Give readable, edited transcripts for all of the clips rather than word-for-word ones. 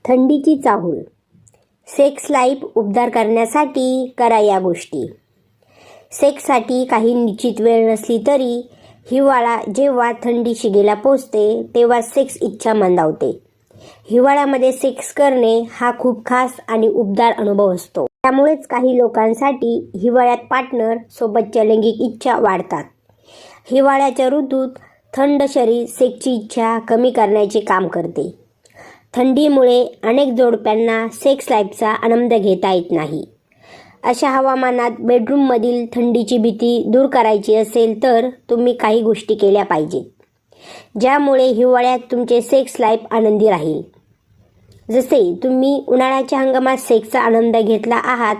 थंडीची चाहूल. Sex life उबदार करण्यासाठी करा या गोष्टी. सेक्ससाठी काही निश्चित वेळ नसली तरी हिवाळा जेव्हा थंडी शिगेला पोचते तेव्हा सेक्स इच्छा मंदावते. हिवाळ्यामध्ये सेक्स करणे हा खूप खास आणि उबदार अनुभव असतो. त्यामुळेच काही लोकांसाठी हिवाळ्यात पार्टनर सोबतच्या लैंगिक इच्छा वाढतात. हिवाळ्याच्या ऋतूत थंड शरीर सेक्सची इच्छा कमी करण्याचे काम करते. थंडीमुळे अनेक जोडप्यांना सेक्स लाईफचा आनंद घेता येत नाही. अशा हवामानात बेडरूममधील थंडीची भीती दूर करायची असेल तर तुम्ही काही गोष्टी केल्या पाहिजेत, ज्यामुळे हिवाळ्यात तुमचे सेक्स लाईफ आनंदी राहील. जसे तुम्ही उन्हाळ्याच्या हंगामात सेक्सचा आनंद घेतला आहात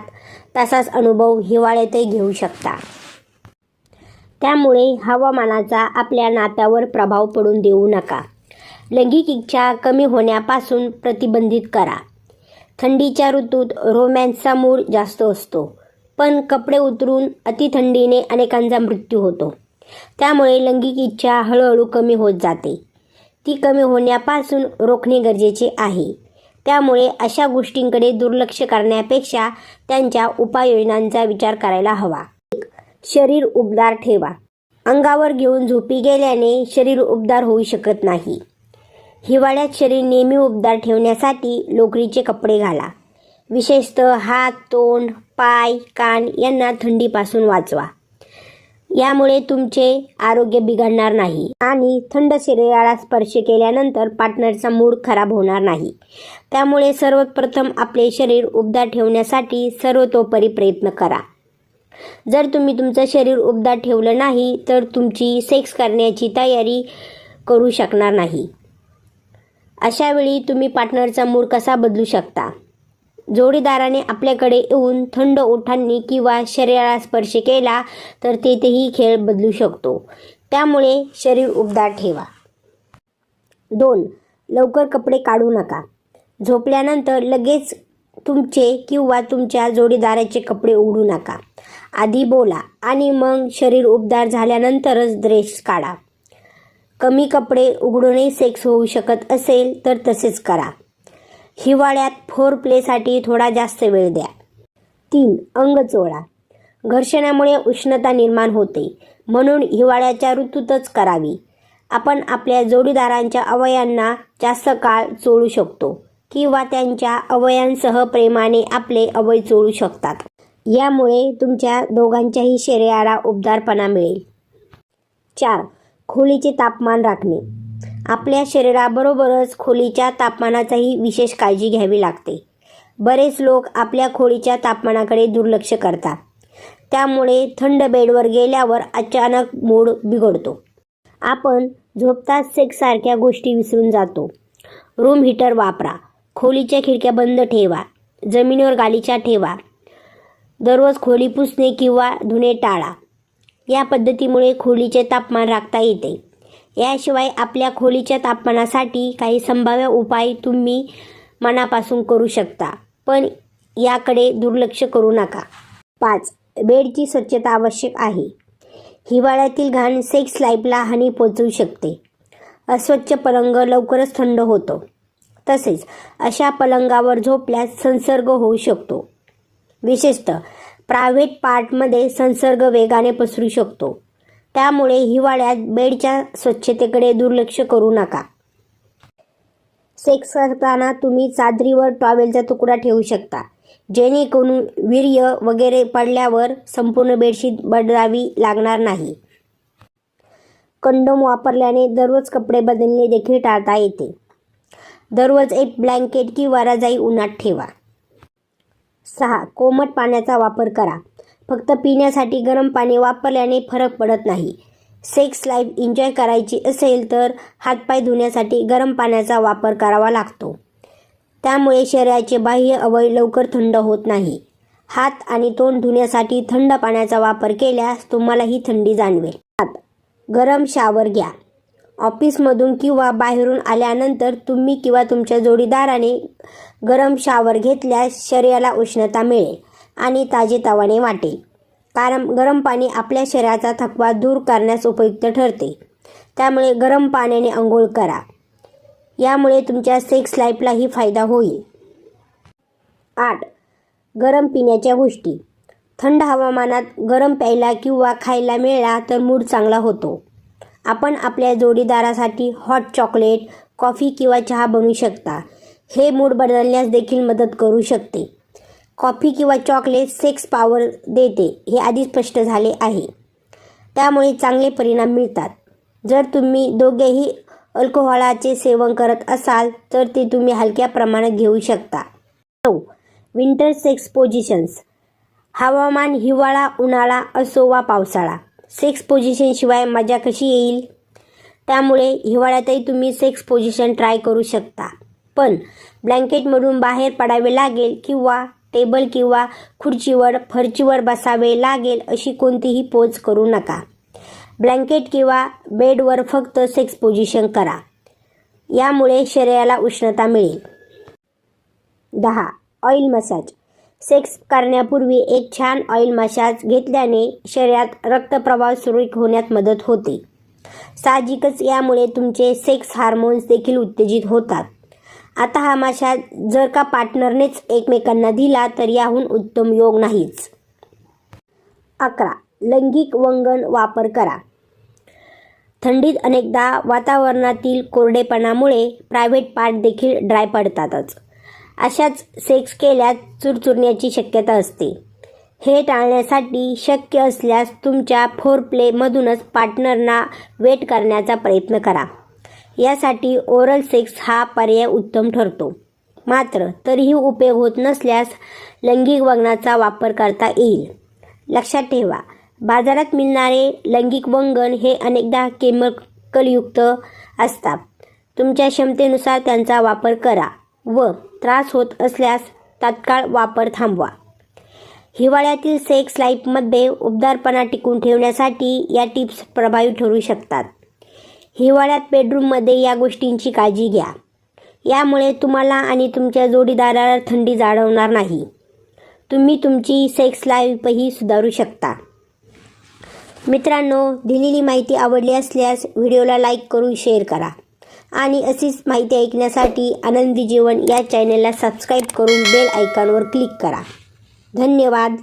तसाच अनुभव हिवाळ्यातही घेऊ शकता. त्यामुळे हवामानाचा आपल्या नात्यावर प्रभाव पडून देऊ नका. लैंगिक इच्छा कमी होण्यापासून प्रतिबंधित करा. थंडीच्या ऋतूत रोमॅन्सचा मूड जास्त असतो, पण कपडे उतरून अतिथंडीने अनेकांचा मृत्यू होतो. त्यामुळे लैंगिक इच्छा हळूहळू कमी होत जाते. ती कमी होण्यापासून रोखणे गरजेचे आहे. त्यामुळे अशा गोष्टींकडे दुर्लक्ष करण्यापेक्षा त्यांच्या उपाययोजनांचा विचार करायला हवा. शरीर उबदार ठेवा. अंगावर घेऊन झोपी गेल्याने शरीर उबदार होऊ शकत नाही. हिवाळ्यात शरीर नेहमी उबदार ठेवण्यासाठी लोकरीचे कपडे घाला. विशेषतः हात, तोंड, पाय, कान यांना थंडीपासून वाचवा. यामुळे तुमचे आरोग्य बिघडणार नाही आणि थंड शरीराला स्पर्श केल्यानंतर पार्टनरचा मूड खराब होणार नाही. त्यामुळे सर्वप्रथम आपले शरीर उबदार ठेवण्यासाठी सर्वतोपरी प्रयत्न करा. जर तुम्ही तुमचं शरीर उबदार ठेवलं नाही तर तुमची सेक्स करण्याची तयारी करू शकणार नाही. अशा वेळी तुम्ही पार्टनरचा मूड कसा बदलू शकता? जोडीदाराने आपल्याकडे येऊन थंड ओठांनी किंवा शरीराला स्पर्श केला तर तेथेही खेळ बदलू शकतो. त्यामुळे शरीर उबदार ठेवा. 2. लवकर कपडे काढू नका. झोपल्यानंतर लगेच तुमचे किंवा तुमच्या जोडीदाराचे कपडे उघडू नका. आधी बोला आणि मग शरीर उबदार झाल्यानंतरच ड्रेस काढा. कमी कपडे उघडूनही सेक्स होऊ शकत असेल तर तसेच करा. हिवाळ्यात फोर प्लेसाठी थोडा जास्त वेळ द्या. 3. अंग चोळा. घर्षणामुळे उष्णता निर्माण होते, म्हणून हिवाळ्याच्या ऋतूतच करावी. आपण आपल्या जोडीदारांच्या अवयवांना जास्त काळ चोळू शकतो किंवा त्यांच्या अवयवांसह प्रेमाने आपले अवयव चोळू शकतात. यामुळे तुमच्या दोघांच्याही शरीराला उबदारपणा मिळेल. 4. खोलीचे तापमान राखणे. आपल्या शरीराबरोबरच खोलीच्या तापमानाचाही विशेष काळजी घ्यावी लागते. बरेच लोक आपल्या खोलीच्या तापमानाकडे दुर्लक्ष करतात. त्यामुळे थंड बेडवर गेल्यावर अचानक मूड बिघडतो. आपण झोपताच सेक्ससारख्या गोष्टी विसरून जातो. रूम हीटर वापरा. खोलीच्या खिडक्या बंद ठेवा. जमिनीवर गालिचा ठेवा. दररोज खोली पुसणे किंवा धुणे टाळा. या पद्धतीमुळे खोलीचे तापमान राखता येते. याशिवाय आपल्या खोलीच्या तापमानासाठी काही संभाव्य उपाय तुम्ही मनापासून करू शकता, पण याकडे दुर्लक्ष करू नका. 5. बेडची स्वच्छता आवश्यक आहे. हिवाळ्यातील घाण सेक्स लाईफला हानी पोहोचवू शकते. अस्वच्छ पलंग लवकरच थंड होतो. तसेच अशा पलंगावर झोपल्यास संसर्ग होऊ शकतो. विशेषतः प्रायव्हेट पार्टमध्ये संसर्ग वेगाने पसरू शकतो. त्यामुळे हिवाळ्यात बेडच्या स्वच्छतेकडे दुर्लक्ष करू नका. सेक्स करताना तुम्ही चादरीवर टॉवेलचा तुकडा ठेवू शकता, जेणेकरून वीर्य वगैरे पडल्यावर संपूर्ण बेडशीट बदलावी लागणार नाही. कंडोम वापरल्याने दररोज कपडे बदलणे देखील टाळता येते. दररोज एक ब्लँकेट किंवा रजाई उन्हात ठेवा. 6. कोमट पाण्याचा वापर करा. फक्त पिण्यासाठी गरम पाणी वापरल्याने फरक पडत नाही. सेक्स लाईफ एन्जॉय करायची असेल तर हातपाय धुण्यासाठी गरम पाण्याचा वापर करावा लागतो. त्यामुळे शरीराचे बाह्य अवयव लवकर थंड होत नाही. हात आणि तोंड धुण्यासाठी थंड पाण्याचा वापर केल्यास तुम्हालाही थंडी जाणवेल. 7. गरम शावर घ्या. ऑफिसमधून किंवा बाहेरून आल्यानंतर तुम्ही किंवा तुमच्या जोडीदाराने गरम शावर घेतल्यास शरीराला उष्णता मिळेल आणि ताजेतवाने वाटेल. कारण गरम पाणी आपल्या शरीराचा थकवा दूर करण्यास उपयुक्त ठरते. त्यामुळे गरम पाण्याने अंघोळ करा. यामुळे तुमच्या सेक्स लाईफलाही फायदा होईल. 8. गरम पिण्याच्या गोष्टी. थंड हवामानात गरम प्यायला किंवा खायला मिळाला तर मूड चांगला होतो. आपण आपल्या जोडीदारासाठी हॉट चॉकलेट, कॉफी किंवा चहा बनवू शकता. हे मूड बदलण्यास देखील मदत करू शकते. कॉफी किंवा चॉकलेट सेक्स पॉवर देते हे आधी स्पष्ट झाले आहे. त्यामुळे चांगले परिणाम मिळतात. जर तुम्ही दोघेही अल्कोहोलचे सेवन करत असाल तर ते तुम्ही हलक्या प्रमाणात घेऊ शकता. 9. Winter sex positions. हवामान हिवाळा, उन्हाळा असो वा पावसाळा, सेक्स पोझिशनशिवाय मजा कशी येईल? त्यामुळे हिवाळ्यातही तुम्ही सेक्स पोझिशन ट्राय करू शकता. पण ब्लँकेटमधून बाहेर पडावे लागेल किंवा टेबल किंवा खुर्चीवर फरशीवर बसावे लागेल अशी कोणतीही पोज करू नका. ब्लँकेट किंवा बेडवर फक्त सेक्स पोझिशन करा. यामुळे शरीराला उष्णता मिळेल. 10. Oil massage. सेक्स करण्यापूर्वी एक छान ऑइल मसाज घेतल्याने शरीरात रक्तप्रवाह सुरळीत होण्यात मदत होते. साहजिकच यामुळे तुमचे सेक्स हार्मोन्स देखील उत्तेजित होतात. आता हा मसाज जर का पार्टनरनेच एकमेकांना दिला तर याहून उत्तम योग नाहीच. 11. लैंगिक वंगण वापर करा. थंडीत अनेकदा वातावरणातील कोरडेपणामुळे प्रायव्हेट पार्ट देखील ड्राय पडतातच. अशाच सेक्स केल्यास चुरचुरण्याची शक्यता असते. हे टाळण्यासाठी शक्य असल्यास तुमच्या फोरप्लेमधूनच पार्टनरना वेट करण्याचा प्रयत्न करा. यासाठी ओरल सेक्स हा पर्याय उत्तम ठरतो. मात्र तरीही उपयोग होत नसल्यास लैंगिक वंगणाचा वापर करता येईल. लक्षात ठेवा, बाजारात मिळणारे लैंगिक वंगण हे अनेकदा केमिकलयुक्त असतात. तुमच्या क्षमतेनुसार त्यांचा वापर करा व त्रास होत असल्यास तात्काळ वापर थांबवा. हिवाळ्यातील सेक्स लाईफमध्ये उबदारपणा टिकून ठेवण्यासाठी या टिप्स प्रभावी ठरू शकतात. हिवाळ्यात बेडरूममध्ये या गोष्टींची काळजी घ्या. यामुळे तुम्हाला आणि तुमच्या जोडीदाराला थंडी जाणवणार नाही. तुम्ही तुमची सेक्स लाईफही सुधारू शकता. मित्रांनो, दिलेली माहिती आवडली असल्यास व्हिडिओला लाईक करून शेअर करा आणि अशीच माहिती ऐकण्यासाठी आनंदी जीवन या चॅनलला सबस्क्राईब करून बेल आयकॉनवर क्लिक करा. धन्यवाद.